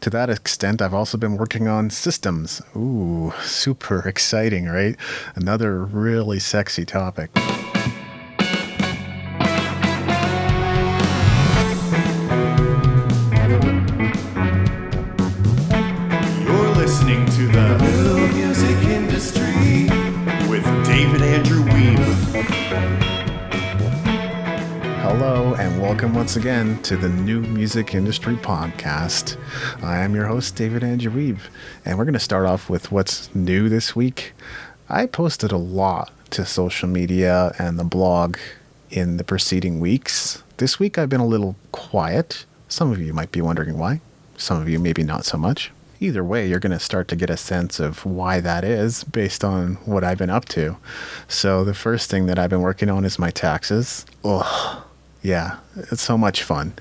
To that extent, I've also been working on systems. Ooh, super exciting, right? Another really sexy topic. You're listening to the New Music Industry with David Andrew Wiebe. Hello, and welcome once again to the New Music Industry Podcast. I am your host, David Andrew Wiebe, and we're going to start off with what's new this week. I posted a lot to social media and the blog in the preceding weeks. This week I've been a little quiet. Some of you might be wondering why. Some of you maybe not so much. Either way, you're going to start to get a sense of why that is based on what I've been up to. So the first thing that I've been working on is my taxes. Ugh. Yeah, it's so much fun,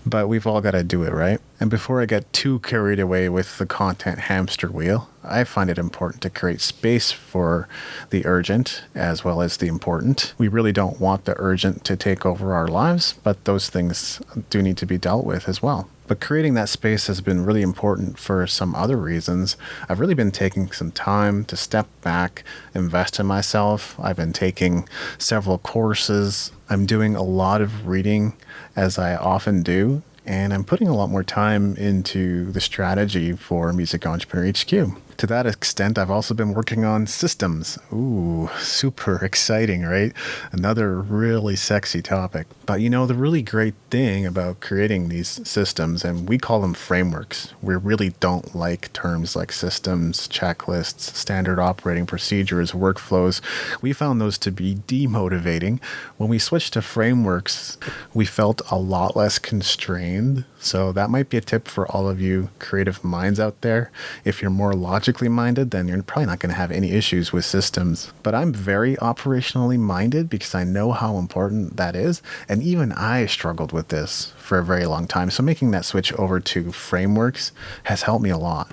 but we've all got to do it, right? And before I get too carried away with the content hamster wheel, I find it important to create space for the urgent as well as the important. We really don't want the urgent to take over our lives, but those things do need to be dealt with as well. But creating that space has been really important for some other reasons. I've really been taking some time to step back, invest in myself. I've been taking several courses. I'm doing a lot of reading, as I often do, and I'm putting a lot more time into the strategy for Music Entrepreneur HQ. To that extent, I've also been working on systems. Ooh, super exciting, right? Another really sexy topic. But you know, the really great thing about creating these systems, and we call them frameworks. We really don't like terms like systems, checklists, standard operating procedures, workflows. We found those to be demotivating. When we switched to frameworks, we felt a lot less constrained. So that might be a tip for all of you creative minds out there. If you're more logically minded, then you're probably not going to have any issues with systems. But I'm very operationally minded because I know how important that is. And even I struggled with this for a very long time. So making that switch over to frameworks has helped me a lot.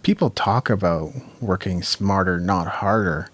People talk about working smarter, not harder.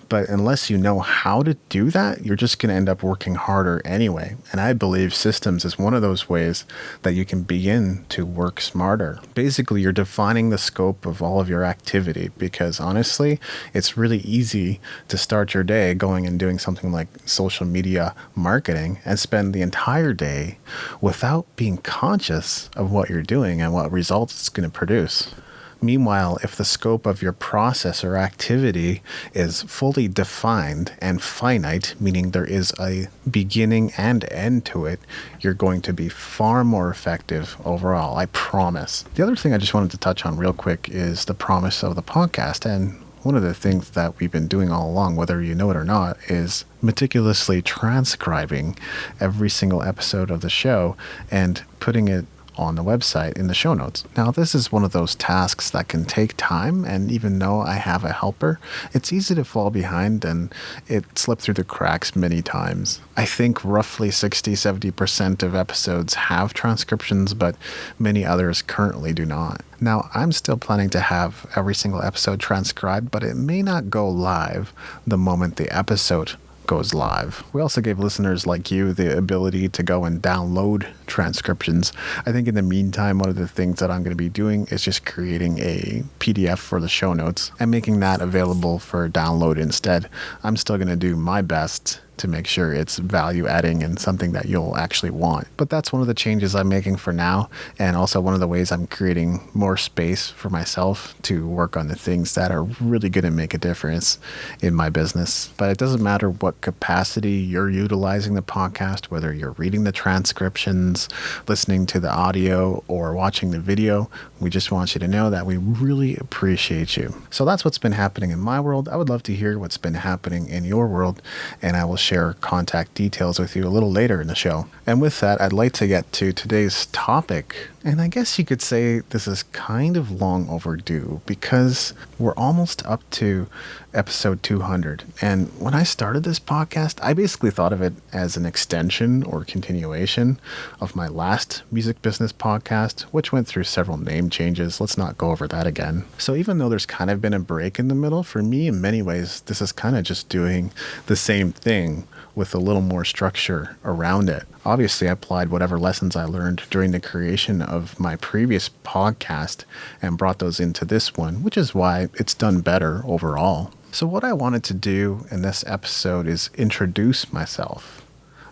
But unless you know how to do that, you're just going to end up working harder anyway. And I believe systems is one of those ways that you can begin to work smarter. Basically, you're defining the scope of all of your activity because honestly, it's really easy to start your day going and doing something like social media marketing and spend the entire day without being conscious of what you're doing and what results it's going to produce. Meanwhile, if the scope of your process or activity is fully defined and finite, meaning there is a beginning and end to it, you're going to be far more effective overall, I promise. The other thing I just wanted to touch on real quick is the promise of the podcast. And one of the things that we've been doing all along, whether you know it or not, is meticulously transcribing every single episode of the show and putting it on the website in the show notes. Now, this is one of those tasks that can take time, and even though I have a helper, it's easy to fall behind and it slipped through the cracks many times. I think roughly 60-70% of episodes have transcriptions, but many others currently do not. Now, I'm still planning to have every single episode transcribed, but it may not go live the moment the episode goes live. We also gave listeners like you the ability to go and download transcriptions. I think in the meantime, one of the things that I'm going to be doing is just creating a PDF for the show notes and making that available for download instead. I'm still going to do my best to make sure it's value adding and something that you'll actually want. But that's one of the changes I'm making for now, and also one of the ways I'm creating more space for myself to work on the things that are really going to make a difference in my business. But it doesn't matter what capacity you're utilizing the podcast, whether you're reading the transcriptions, listening to the audio, or watching the video. We just want you to know that we really appreciate you. So that's what's been happening in my world. I would love to hear what's been happening in your world, and I will share contact details with you a little later in the show. And with that, I'd like to get to today's topic. And I guess you could say this is kind of long overdue because we're almost up to episode 200. And when I started this podcast, I basically thought of it as an extension or continuation of my last music business podcast, which went through several name changes. Let's not go over that again. So even though there's kind of been a break in the middle, for me, in many ways, this is kind of just doing the same thing with a little more structure around it. Obviously, I applied whatever lessons I learned during the creation of my previous podcast and brought those into this one, which is why it's done better overall. So what I wanted to do in this episode is introduce myself.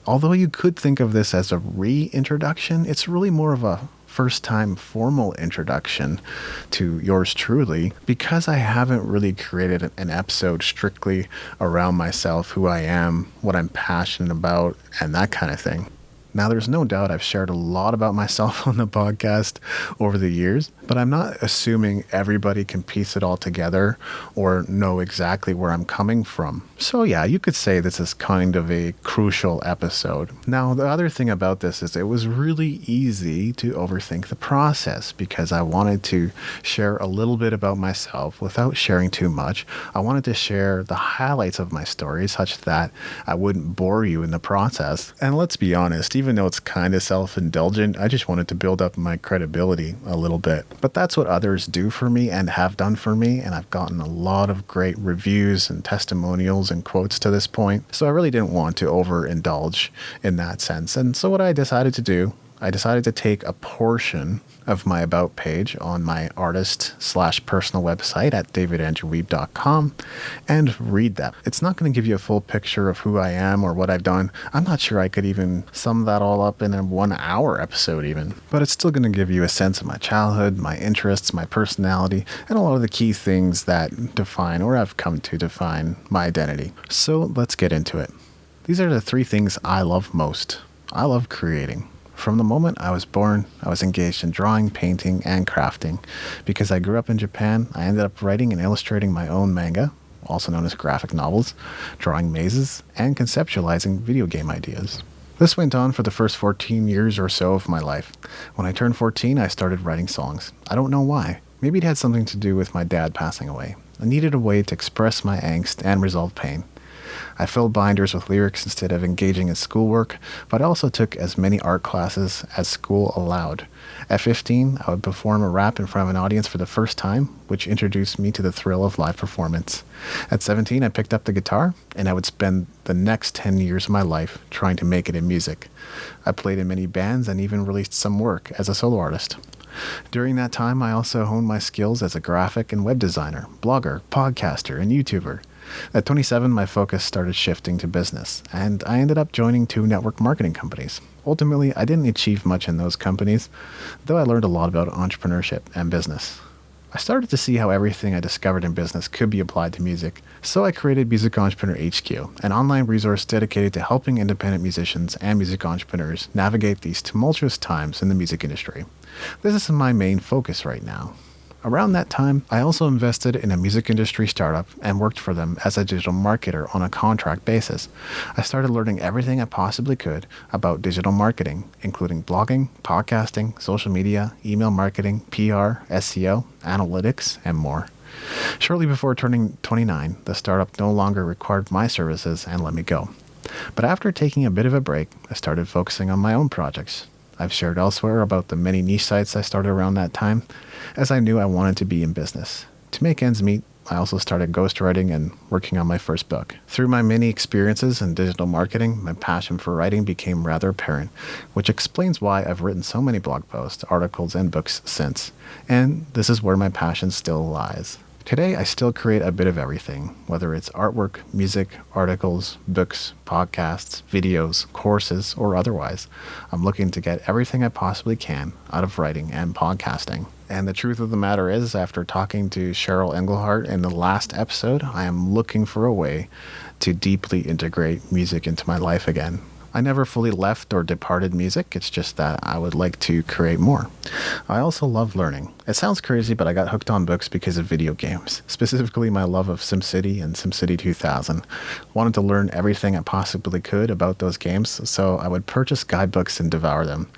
Although you could think of this as a reintroduction, it's really more of a first-time formal introduction to yours truly, because I haven't really created an episode strictly around myself, who I am, what I'm passionate about, and that kind of thing. Now, there's no doubt I've shared a lot about myself on the podcast over the years, but I'm not assuming everybody can piece it all together or know exactly where I'm coming from. So yeah, you could say this is kind of a crucial episode. Now, the other thing about this is it was really easy to overthink the process because I wanted to share a little bit about myself without sharing too much. I wanted to share the highlights of my story such that I wouldn't bore you in the process. And let's be honest, even though it's kind of self-indulgent, I just wanted to build up my credibility a little bit. But that's what others do for me and have done for me, and I've gotten a lot of great reviews and testimonials and quotes to this point. So I really didn't want to overindulge in that sense. And so what I decided to do, I decided to take a portion of my About page on my artist/personal website at davidandrewwiebe.com and read that. It's not going to give you a full picture of who I am or what I've done. I'm not sure I could even sum that all up in a 1 hour episode even, but it's still going to give you a sense of my childhood, my interests, my personality, and a lot of the key things that define or have come to define my identity. So let's get into it. These are the 3 things I love most. I love creating. From the moment I was born, I was engaged in drawing, painting, and crafting. Because I grew up in Japan, I ended up writing and illustrating my own manga, also known as graphic novels, drawing mazes, and conceptualizing video game ideas. This went on for the first 14 years or so of my life. When I turned 14, I started writing songs. I don't know why. Maybe it had something to do with my dad passing away. I needed a way to express my angst and resolve pain. I filled binders with lyrics instead of engaging in schoolwork, but I also took as many art classes as school allowed. At 15, I would perform a rap in front of an audience for the first time, which introduced me to the thrill of live performance. At 17, I picked up the guitar, and I would spend the next 10 years of my life trying to make it in music. I played in many bands and even released some work as a solo artist. During that time, I also honed my skills as a graphic and web designer, blogger, podcaster, and YouTuber. At 27, my focus started shifting to business, and I ended up joining 2 network marketing companies. Ultimately, I didn't achieve much in those companies, though I learned a lot about entrepreneurship and business. I started to see how everything I discovered in business could be applied to music, so I created Music Entrepreneur HQ, an online resource dedicated to helping independent musicians and music entrepreneurs navigate these tumultuous times in the music industry. This is my main focus right now. Around that time, I also invested in a music industry startup and worked for them as a digital marketer on a contract basis. I started learning everything I possibly could about digital marketing, including blogging, podcasting, social media, email marketing, PR, SEO, analytics, and more. Shortly before turning 29, the startup no longer required my services and let me go. But after taking a bit of a break, I started focusing on my own projects. I've shared elsewhere about the many niche sites I started around that time, as I knew I wanted to be in business. To make ends meet, I also started ghostwriting and working on my first book. Through my many experiences in digital marketing, my passion for writing became rather apparent, which explains why I've written so many blog posts, articles, and books since. And this is where my passion still lies. Today, I still create a bit of everything, whether it's artwork, music, articles, books, podcasts, videos, courses, or otherwise. I'm looking to get everything I possibly can out of writing and podcasting. And the truth of the matter is, after talking to Cheryl Engelhardt in the last episode, I am looking for a way to deeply integrate music into my life again. I never fully left or departed music, it's just that I would like to create more. I also love learning. It sounds crazy, but I got hooked on books because of video games, specifically my love of SimCity and SimCity 2000. Wanted to learn everything I possibly could about those games, so I would purchase guidebooks and devour them.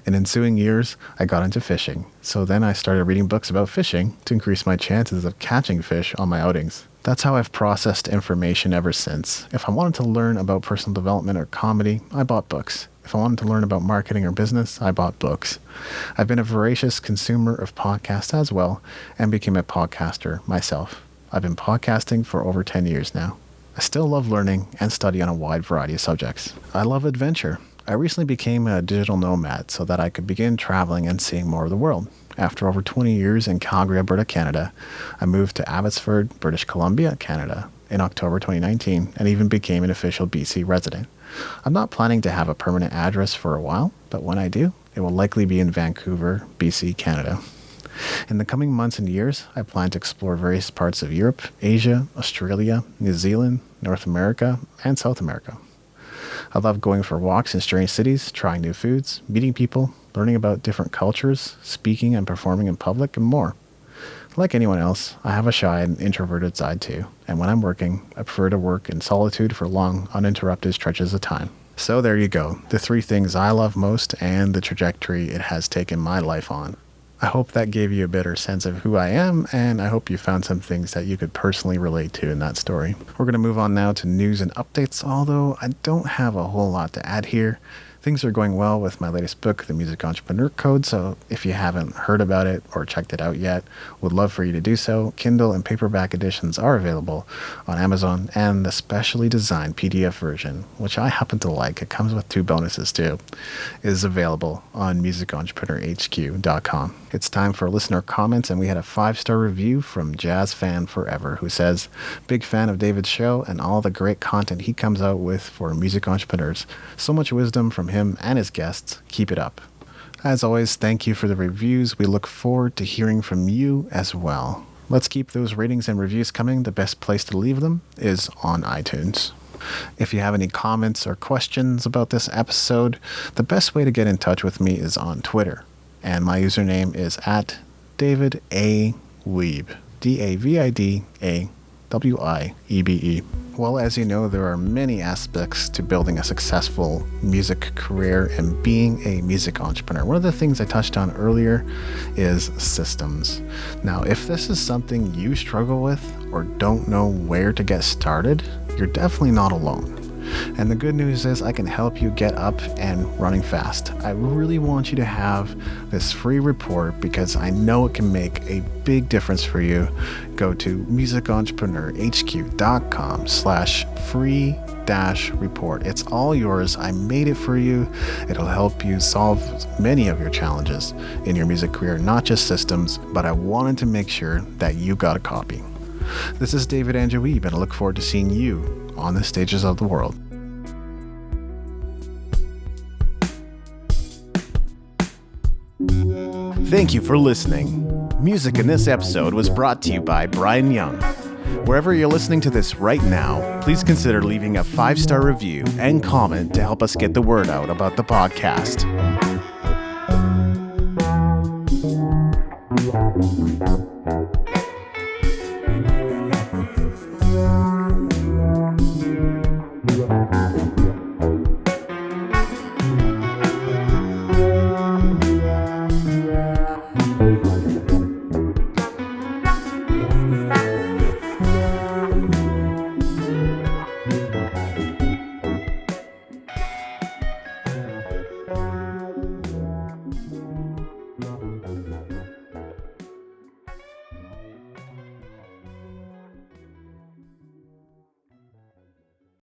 In ensuing years, I got into fishing, so then I started reading books about fishing to increase my chances of catching fish on my outings. That's how I've processed information ever since. If I wanted to learn about personal development or comedy, I bought books. If I wanted to learn about marketing or business, I bought books. I've been a voracious consumer of podcasts as well, and became a podcaster myself. I've been podcasting for over 10 years now. I still love learning and study on a wide variety of subjects. I love adventure. I recently became a digital nomad so that I could begin traveling and seeing more of the world. After over 20 years in Calgary, Alberta, Canada, I moved to Abbotsford, British Columbia, Canada in October 2019 and even became an official BC resident. I'm not planning to have a permanent address for a while, but when I do, it will likely be in Vancouver, BC, Canada. In the coming months and years, I plan to explore various parts of Europe, Asia, Australia, New Zealand, North America, and South America. I love going for walks in strange cities, trying new foods, meeting people, learning about different cultures, speaking and performing in public, and more. Like anyone else, I have a shy and introverted side too, and when I'm working, I prefer to work in solitude for long, uninterrupted stretches of time. So there you go, the 3 things I love most and the trajectory it has taken my life on. I hope that gave you a better sense of who I am, and I hope you found some things that you could personally relate to in that story. We're going to move on now to news and updates, although I don't have a whole lot to add here. Things are going well with my latest book, The Music Entrepreneur Code, so if you haven't heard about it or checked it out yet, would love for you to do so. Kindle and paperback editions are available on Amazon, and the specially designed PDF version, which I happen to like, it comes with 2 bonuses too, is available on musicentrepreneur.hq.com. It's time for listener comments, and we had a 5-star review from Jazz Fan Forever, who says, "Big fan of David's show and all the great content he comes out with for music entrepreneurs. So much wisdom from him and his guests. Keep it up." As always, thank you for the reviews. We look forward to hearing from you as well. Let's keep those ratings and reviews coming. The best place to leave them is on iTunes. If you have any comments or questions about this episode, the best way to get in touch with me is on Twitter. And my username is at David A. Wiebe, DavidAwiebe. Well, as you know, there are many aspects to building a successful music career and being a music entrepreneur. One of the things I touched on earlier is systems. Now, if this is something you struggle with or don't know where to get started, you're definitely not alone. And the good news is I can help you get up and running fast. I really want you to have this free report because I know it can make a big difference for you. Go to musicentrepreneur.hq.com/free-report. It's all yours. I made it for you. It'll help you solve many of your challenges in your music career, not just systems, but I wanted to make sure that you got a copy. This is David Andrew Wiebe, and I look forward to seeing you on the stages of the world. Thank you for listening. Music in this episode was brought to you by Brian Young. Wherever you're listening to this right now, please consider leaving a 5-star review and comment to help us get the word out about the podcast.